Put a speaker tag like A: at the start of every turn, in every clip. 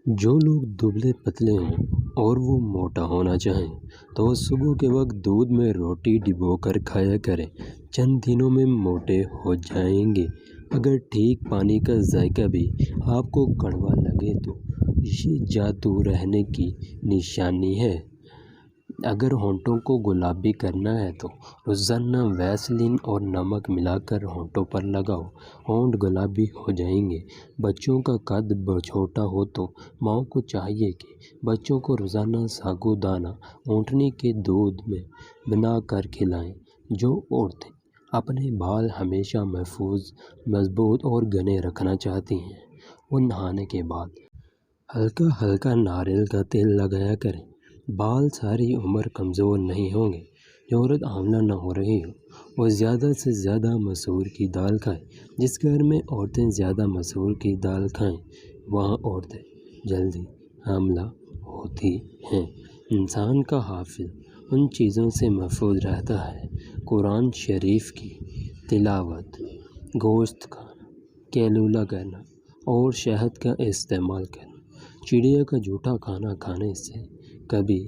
A: جو لوگ دبلے پتلے ہوں اور وہ موٹا ہونا چاہیں تو وہ صبح کے وقت دودھ میں روٹی ڈبو کر کھایا کریں، چند دنوں میں موٹے ہو جائیں گے۔ اگر ٹھیک پانی کا ذائقہ بھی آپ کو کڑوا لگے تو یہ جادو رہنے کی نشانی ہے۔ اگر ہونٹوں کو گلابی کرنا ہے تو روزانہ ویسلین اور نمک ملا کر ہونٹوں پر لگاؤ، ہونٹ گلابی ہو جائیں گے۔ بچوں کا قد چھوٹا ہو تو ماؤں کو چاہیے کہ بچوں کو روزانہ ساگودانہ اونٹنی کے دودھ میں بنا کر کھلائیں۔ جو عورتیں اپنے بال ہمیشہ محفوظ، مضبوط اور گھنے رکھنا چاہتی ہیں وہ نہانے کے بعد ہلکا ہلکا ناریل کا تیل لگایا کریں۔ بال ساری عمر کمزور نہیں ہوں گے۔ جو عورت حاملہ نہ ہو رہی ہو وہ زیادہ سے زیادہ مسور کی دال کھائیں۔ جس گھر میں عورتیں زیادہ مسور کی دال کھائیں وہاں عورتیں جلدی حاملہ ہوتی ہیں۔ انسان کا حافظہ ان چیزوں سے محفوظ رہتا ہے: قرآن شریف کی تلاوت، گوشت کھانا، قیلولہ کرنا اور شہد کا استعمال کرنا۔ چڑیا کا جھوٹا کھانا کھانے سے کبھی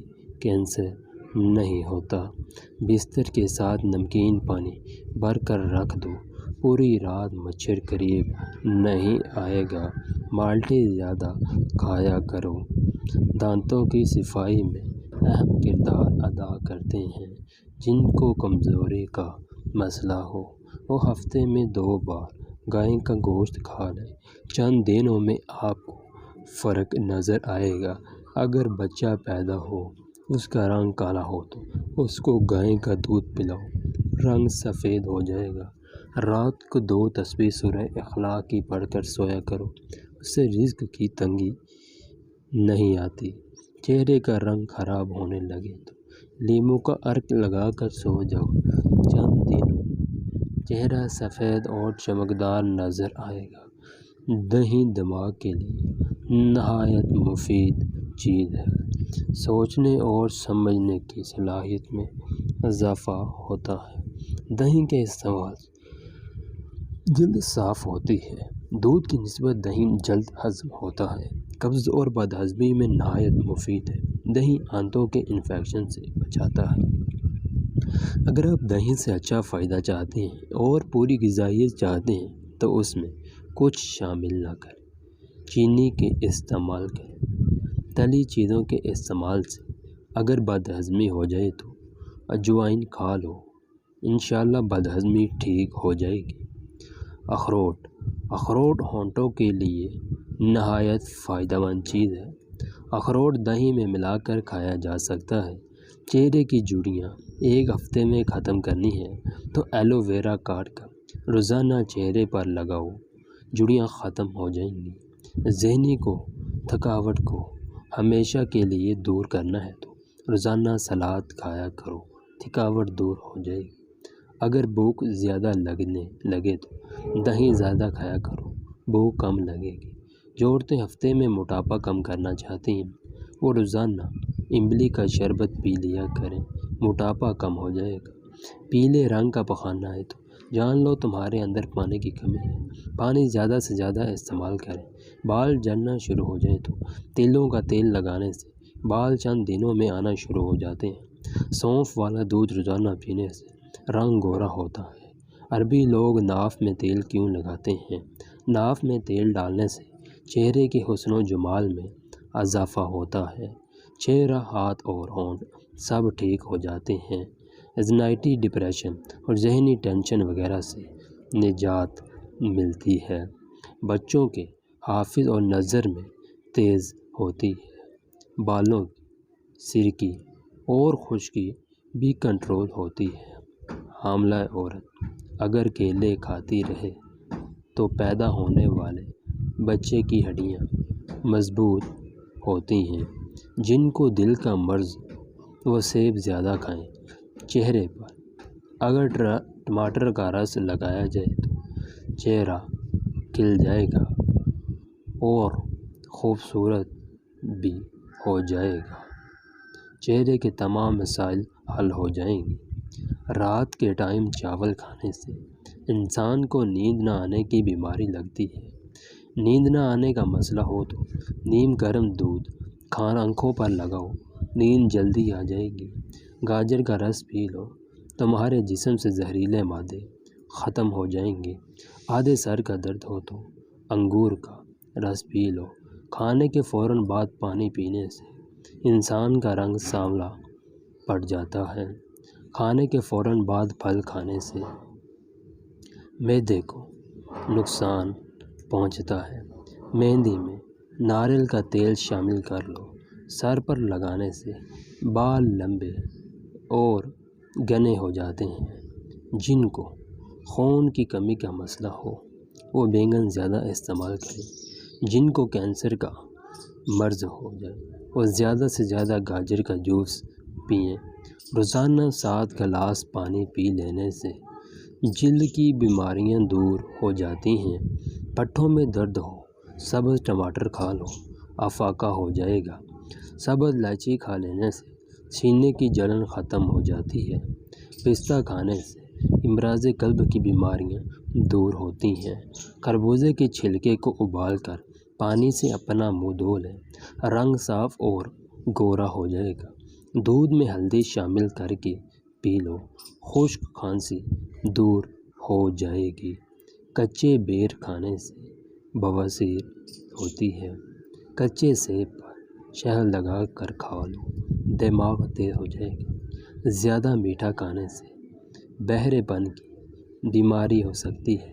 A: کینسر نہیں ہوتا۔ بستر کے ساتھ نمکین پانی بھر کر رکھ دو، پوری رات مچھر قریب نہیں آئے گا۔ مالٹے زیادہ کھایا کرو۔ دانتوں کی صفائی میں اہم کردار ادا کرتے ہیں۔ جن کو کمزوری کا مسئلہ ہو وہ ہفتے میں 2 بار گائے کا گوشت کھا لیں، چند دنوں میں آپ کو فرق نظر آئے گا۔ اگر بچہ پیدا ہو اس کا رنگ کالا ہو تو اس کو گائے کا دودھ پلاؤ، رنگ سفید ہو جائے گا۔ رات کو 2 تسبیح سورہ اخلاص کی پڑھ کر سویا کرو، اس سے رزق کی تنگی نہیں آتی۔ چہرے کا رنگ خراب ہونے لگے تو لیموں کا عرق لگا کر سو جاؤ، چند دنوں میں چہرہ سفید اور چمکدار نظر آئے گا۔ دہی دماغ کے لیے نہایت مفید چیز ہے۔ سوچنے اور سمجھنے کی صلاحیت میں اضافہ ہوتا ہے۔ دہی کے استعمال سے جلد صاف ہوتی ہے۔ دودھ کی نسبت دہی جلد ہضم ہوتا ہے، قبض اور بد ہضمی میں نہایت مفید ہے۔ دہی آنتوں کے انفیکشن سے بچاتا ہے۔ اگر آپ دہی سے اچھا فائدہ چاہتے ہیں اور پوری غذائیت چاہتے ہیں تو اس میں کچھ شامل نہ کریں۔ چینی کے استعمال کریں۔ تلی چیزوں کے استعمال سے اگر بد ہضمی ہو جائے تو اجوائن کھا لو، انشاءاللہ بد ہضمی ٹھیک ہو جائے گی۔ اخروٹ ہونٹوں کے لیے نہایت فائدہ مند چیز ہے۔ اخروٹ دہی میں ملا کر کھایا جا سکتا ہے۔ چہرے کی جھریاں 1 ہفتے میں ختم کرنی ہے تو ایلو ویرا کاٹ کر روزانہ چہرے پر لگاؤ، جھریاں ختم ہو جائیں گی۔ ذہنی تھکاوٹ کو ہمیشہ کے لیے دور کرنا ہے تو روزانہ سلاد کھایا کرو، تھکاوٹ دور ہو جائے گی۔ اگر بھوک زیادہ لگنے لگے تو دہی زیادہ کھایا کرو، بھوک کم لگے گی۔ جو عورتیں ہفتے میں موٹاپا کم کرنا چاہتی ہیں وہ روزانہ املی کا شربت پی لیا کریں، موٹاپا کم ہو جائے گا۔ پیلے رنگ کا پخانہ ہے تو جان لو تمہارے اندر پانی کی کمی ہے۔ پانی زیادہ سے زیادہ استعمال کریں۔ بال جھڑنا شروع ہو جائے تو تیلوں کا تیل لگانے سے بال چند دنوں میں آنا شروع ہو جاتے ہیں۔ سونف والا دودھ روزانہ پینے سے رنگ گورا ہوتا ہے۔ عربی لوگ ناف میں تیل کیوں لگاتے ہیں؟ ناف میں تیل ڈالنے سے چہرے کے حسن و جمال میں اضافہ ہوتا ہے۔ چہرہ، ہاتھ اور ہونٹ سب ٹھیک ہو جاتے ہیں۔ اینزائٹی، ڈپریشن اور ذہنی ٹینشن وغیرہ سے نجات ملتی ہے۔ بچوں کے حافظ اور نظر میں تیز ہوتی ہے۔ بالوں کی سرخی اور خشکی بھی کنٹرول ہوتی ہے۔ حاملہ عورت اگر کیلے کھاتی رہے تو پیدا ہونے والے بچے کی ہڈیاں مضبوط ہوتی ہیں۔ جن کو دل کا مرض وہ سیب زیادہ کھائیں۔ چہرے پر اگر ٹماٹر کا رس لگایا جائے تو چہرہ کھل جائے گا اور خوبصورت بھی ہو جائے گا۔ چہرے کے تمام مسائل حل ہو جائیں گے۔ رات کے ٹائم چاول کھانے سے انسان کو نیند نہ آنے کی بیماری لگتی ہے۔ نیند نہ آنے کا مسئلہ ہو تو نیم گرم دودھ کھانا آنکھوں پر لگاؤ، نیند جلدی آ جائے گی۔ گاجر کا رس پی لو، تمہارے جسم سے زہریلے مادے ختم ہو جائیں گے۔ آدھے سر کا درد ہو تو انگور کا رس پی لو، کھانے کے فوراً بعد پانی پینے سے انسان کا رنگ سانولا پڑ جاتا ہے۔ کھانے کے فوراً بعد پھل کھانے سے معدے کو نقصان پہنچتا ہے۔ مہندی میں ناریل کا تیل شامل کر لو، سر پر لگانے سے بال لمبے اور گھنے ہو جاتے ہیں۔ جن کو خون کی کمی کا مسئلہ ہو وہ بیگن زیادہ استعمال کریں۔ جن کو کینسر کا مرض ہو جائے وہ زیادہ سے زیادہ گاجر کا جوس پئیں۔ روزانہ 7 گلاس پانی پی لینے سے جلد کی بیماریاں دور ہو جاتی ہیں۔ پٹھوں میں درد ہو، سبز ٹماٹر کھا لو، افاقہ ہو جائے گا۔ سبز الائچی کھا لینے سے سینے کی جلن ختم ہو جاتی ہے۔ پستہ کھانے سے امراض قلب کی بیماریاں دور ہوتی ہیں۔ خربوزے کے چھلکے کو ابال کر پانی سے اپنا منہ دھو لیں، رنگ صاف اور گورا ہو جائے گا۔ دودھ میں ہلدی شامل کر کے پی لو، خشک کھانسی دور ہو جائے گی۔ کچے بیر کھانے سے بواسیر ہوتی ہے۔ کچے سیب پر شہد لگا کر کھا لو، دماغ تیز ہو جائے گا۔ زیادہ میٹھا کھانے سے بہرے پن کی بیماری ہو سکتی ہے۔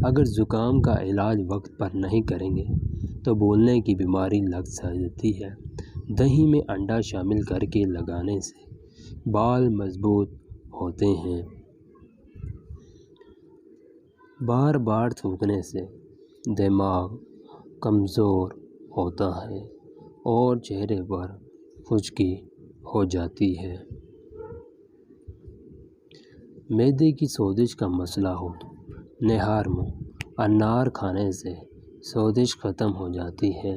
A: اگر زکام کا علاج وقت پر نہیں کریں گے تو بولنے کی بیماری لگ سکتی ہے۔ دہی میں انڈا شامل کر کے لگانے سے بال مضبوط ہوتے ہیں۔ بار بار تھوکنے سے دماغ کمزور ہوتا ہے اور چہرے پر خشکی ہو جاتی ہے۔ معدے کی سوزش کا مسئلہ ہو تو نہار منہ انار کھانے سے سوزش ختم ہو جاتی ہے۔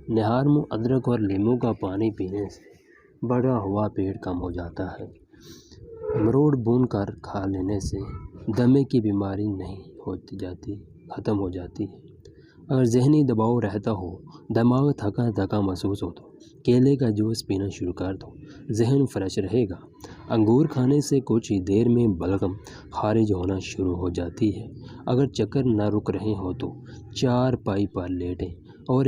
A: نہار منہ ادرک اور لیموں کا پانی پینے سے بڑھا ہوا پیٹ کم ہو جاتا ہے۔ امروڑ بھون کر کھا لینے سے دمے کی بیماری ختم ہو جاتی ہے۔ اگر ذہنی دباؤ رہتا ہو، دماغ تھکا تھکا محسوس ہو تو کیلے کا جوس پینا شروع کر دو، ذہن فریش رہے گا۔ انگور کھانے سے کچھ ہی دیر میں بلغم خارج ہونا شروع ہو جاتی ہے۔ اگر چکر نہ رک رہے ہوں تو چارپائی پر لیٹیں اور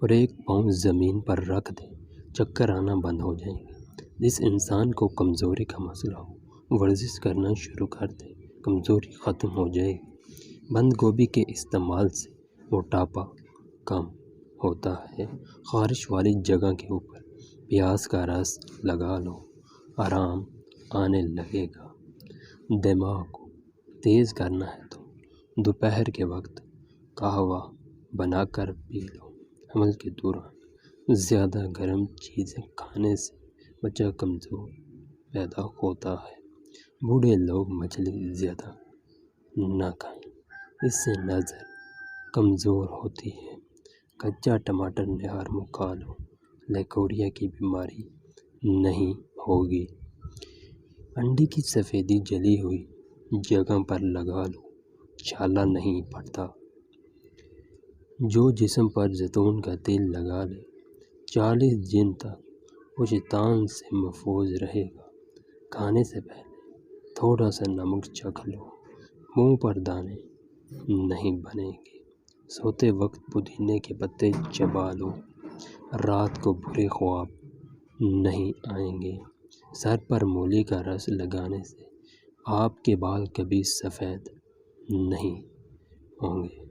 A: ایک پاؤں زمین پر رکھ دیں، چکر آنا بند ہو جائیں گے۔ جس انسان کو کمزوری کا مسئلہ ہو ورزش کرنا شروع کر دے، کمزوری ختم ہو جائے گی۔ بند گوبھی کے استعمال سے موٹاپا کم ہوتا ہے۔ خارش والی جگہ کے اوپر پیاز کا رس لگا لو، آرام آنے لگے گا۔ دماغ کو تیز کرنا ہے تو دوپہر کے وقت قہوہ بنا کر پی لو۔ حمل کے دوران زیادہ گرم چیزیں کھانے سے بچہ کمزور پیدا ہوتا ہے۔ بوڑھے لوگ مچھلی زیادہ نہ کھائیں، اس سے نظر کمزور ہوتی ہے۔ کچا ٹماٹر نہار منہ کھا لو، لیکوریا کی بیماری نہیں ہوگی۔ انڈے کی سفیدی جلی ہوئی جگہ پر لگا لو، چھالا نہیں پڑتا۔ جو جسم پر زیتون کا تیل لگا لے 40 دن تک وہ شیطان سے محفوظ رہے گا۔ کھانے سے پہلے تھوڑا سا نمک چکھ لو، منہ پر دانے نہیں بنیں گے۔ سوتے وقت پودینے کے پتے چبا لو، رات کو برے خواب نہیں آئیں گے۔ سر پر مولی کا رس لگانے سے آپ کے بال کبھی سفید نہیں ہوں گے۔